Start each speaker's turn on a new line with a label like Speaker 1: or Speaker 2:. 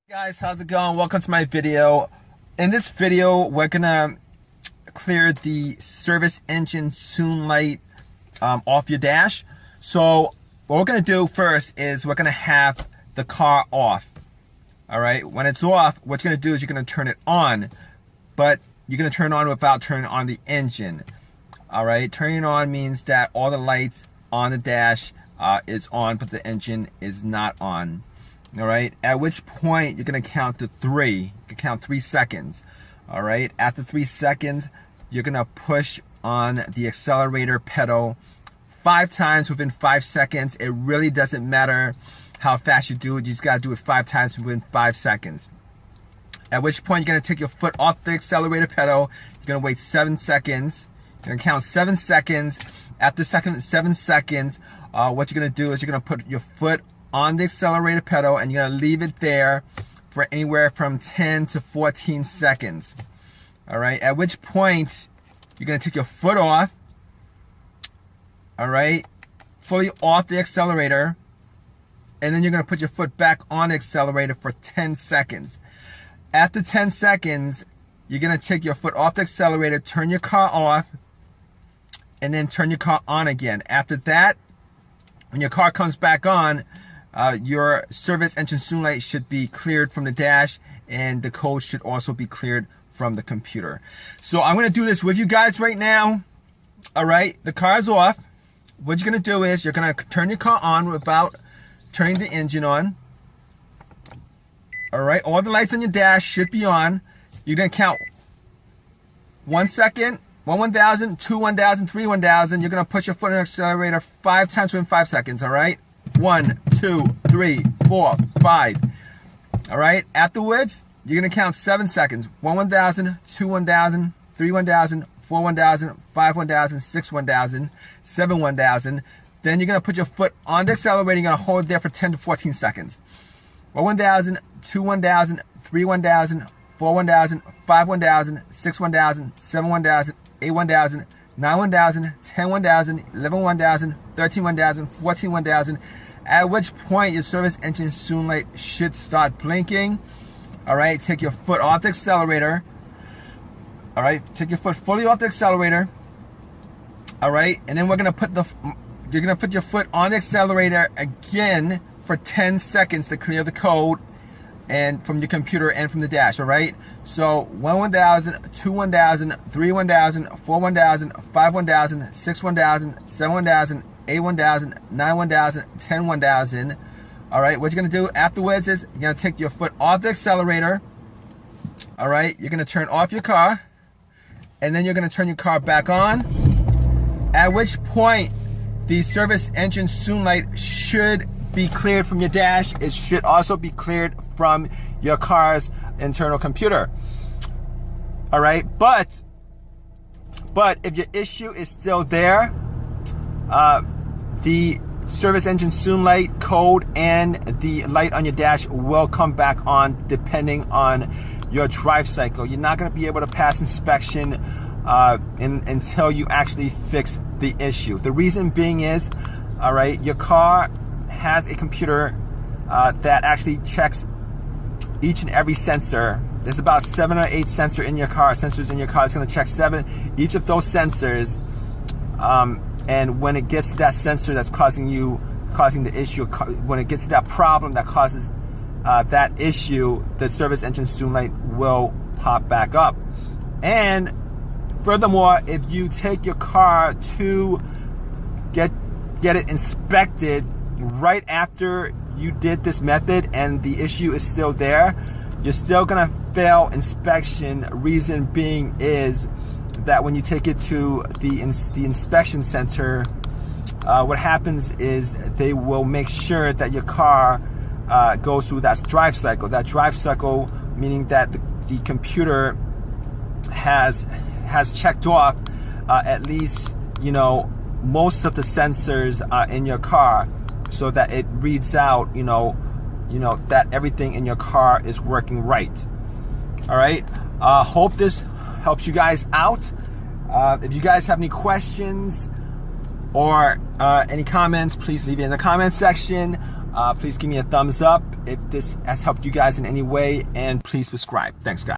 Speaker 1: Guys, how's it going? Welcome to my video. In this video, we're gonna clear the service engine soon light off your dash. So what we're gonna do first is we're gonna have the car off. All right, when it's off, what you're gonna do is you're gonna turn it on, but you're gonna turn it on without turning on the engine. All right, turning it on means that all the lights on the dash is on, but the engine is not on. All right, at which point you're gonna count to 3. You can count 3 seconds. All right, after 3 seconds, you're gonna push on the accelerator pedal 5 times within 5 seconds. It really doesn't matter how fast you do it. You just gotta do it 5 times within 5 seconds. At which point you're gonna take your foot off the accelerator pedal. You're gonna wait 7 seconds. You're gonna count 7 seconds. After 7 seconds, what you're gonna do is you're gonna put your foot on the accelerator pedal and you're gonna leave it there for anywhere from 10 to 14 seconds. All right, at which point you're gonna take your foot off, all right, fully off the accelerator, and then you're gonna put your foot back on the accelerator for 10 seconds. After 10 seconds, you're gonna take your foot off the accelerator, turn your car off, and then turn your car on again. After that, when your car comes back on, your service engine soon light should be cleared from the dash, and the code should also be cleared from the computer. So I'm gonna do this with you guys right now. All right, the car's off. What you're gonna do is you're gonna turn your car on without turning the engine on. All right, all the lights on your dash should be on. You're gonna count 1 second, 1,000, 2 1,000, 3 1,000. You're gonna push your foot on the accelerator 5 times within 5 seconds. All right. 1, 2, 3, 4, 5. All right. Afterwards, you're gonna count 7 seconds. 1 1,000, 2 1,000, 3 1,000, 4 1,000, 5 1,000, 6 1,000, 7 1,000. Then you're gonna put your foot on the accelerator. You're gonna hold it there for 10 to 14 seconds. 1 1,000, 2 1,000, 3 1,000, 4 1,000, 5 1,000, 6 1,000, 7 1,000, 8 1,000, 9 1,000, 10 1,000, 11 1,000, 13 1,000, 14 1,000. At which point your service engine soon light should start blinking. All right, take your foot off the accelerator. All right, take your foot fully off the accelerator. All right, and then you're gonna put your foot on the accelerator again for 10 seconds to clear the code and from your computer and from the dash. All right, so 1 1,000, 2 1,000, 3 1,000, 4 1,000, 5 1,000, 6 1,000, 7 1,000, 8 1,000, 9 1,000, 10 1,000. All right, what you're gonna do afterwards is you're gonna take your foot off the accelerator. All right, you're gonna turn off your car, and then you're gonna turn your car back on, at which point the service engine soon light should be cleared from your dash. It should also be cleared from your car's internal computer. All right, but if your issue is still there, the service engine soon light code and the light on your dash will come back on depending on your drive cycle. You're not going to be able to pass inspection until you actually fix the issue. The reason being is, all right, your car has a computer that actually checks each and every sensor. There's about 7 or 8 sensors in your car. It's going to check 7 each of those sensors. And when it gets to that sensor that's causing the issue, when it gets to that problem that causes that issue, the service engine soon light will pop back up. And furthermore, if you take your car to get it inspected right after you did this method and the issue is still there, you're still gonna fail inspection. Reason being is that when you take it to the inspection center, what happens is they will make sure that your car goes through that drive cycle. That drive cycle meaning that the computer has checked off at least, you know, most of the sensors in your car, so that it reads out, you know that everything in your car is working right. All right. Hope this helps you guys out. If you guys have any questions or any comments, please leave it in the comment section. Please give me a thumbs up if this has helped you guys in any way, and please subscribe. Thanks, guys.